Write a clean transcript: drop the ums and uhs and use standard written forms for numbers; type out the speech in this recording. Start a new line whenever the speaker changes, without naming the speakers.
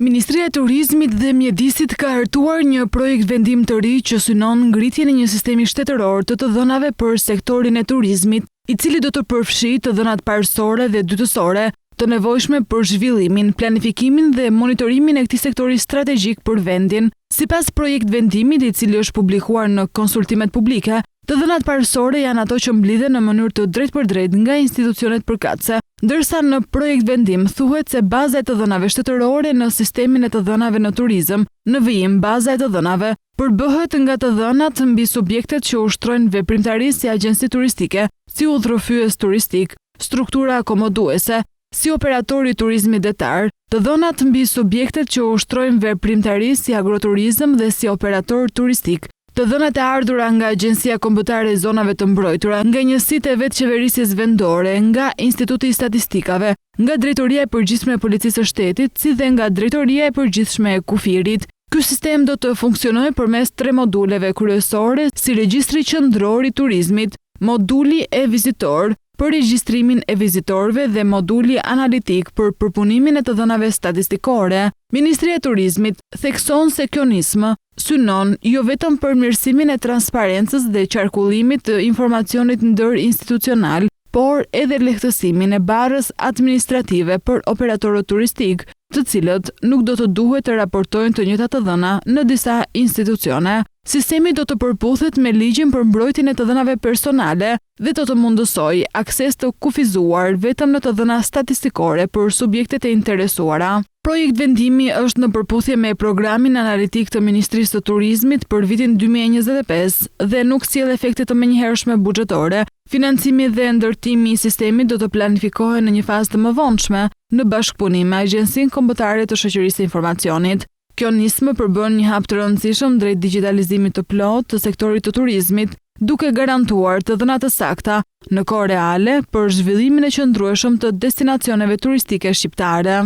Ministria e Turizmit dhe Mjedisit ka hartuar një projekt vendim të ri që synon ngritjen e një sistemi shtetëror të dhënave për sektorin e turizmit, i cili do të përfshijë të dhënat parësore dhe dytësore, të nevojshme për zhvillimin, planifikimin dhe monitorimin e këtij sektori strategjik për vendin. Sipas projekt vendimit, i cili është publikuar në konsultimet publike, të dhënat parësore janë ato që mblidhen në mënyrë të drejtpërdrejtë nga institucionet përkatëse, ndërsa në projekt vendim thuhet se baza e të dhënave shtetërore në sistemin e të dhënave në turizëm, në vijim baza e të dhënave, përbëhet nga të dhënat mbi subjektet që ushtrojnë veprimtari si agjenci turistike, si udhërofyes turistik, struktura akomoduese, si operatori turizmi detar, të dhënat mbi subjektet që ushtrojnë veprimtari si agroturizëm dhe si operator turistik, të dhënat e ardhura nga Agjencia Kombëtare e Zonave të Mbrojtura, nga njësitë e vetëqeverisjes vendore, nga Instituti i Statistikave, nga Drejtoria e Përgjithshme e Policisë së Shtetit, si dhe nga Drejtoria e Përgjithshme e Kufirit. Ky sistem do të funksionojë përmes 3 moduleve kryesore, si Regjistri Qendror i Turizmit, moduli e vizitor për regjistrimin e vizitorëve dhe moduli analitik për përpunimin e të dhënave statistikore. Ministria e Turizmit thekson se kjo nismë synon jo vetëm përmirësimin e transparencës dhe qarkullimit të informacionit ndërinstitucional, por edhe lehtësimin e barrës administrative për operatorët turistik, të cilët nuk do të duhet të raportojnë të njëjtat të dhëna në disa institucione. Sistemi do të përputhet me ligjin për mbrojtjen e të dhënave personale dhe do të mundësojë akses të kufizuar vetëm në të dhëna statistikore për subjektet e interesuara. Projekt vendimi është në përputhje me programin analitik të Ministrisë të Turizmit për vitin 2025 dhe nuk sjell efekte të menjëhershme buxhetore. Financimi dhe ndërtimi i sistemit do të planifikohen në një fazë të mëvonshme në bashkëpunim me Agjencinë Kombëtare të Shoqërisë së Informacionit. Kjo nismë përbën një hap të rëndësishëm drejt digitalizimit të plotë të sektorit të turizmit, duke garantuar të dhëna të sakta në kohë reale për zhvillimin e qëndrueshëm të destinacioneve turistike shqiptare.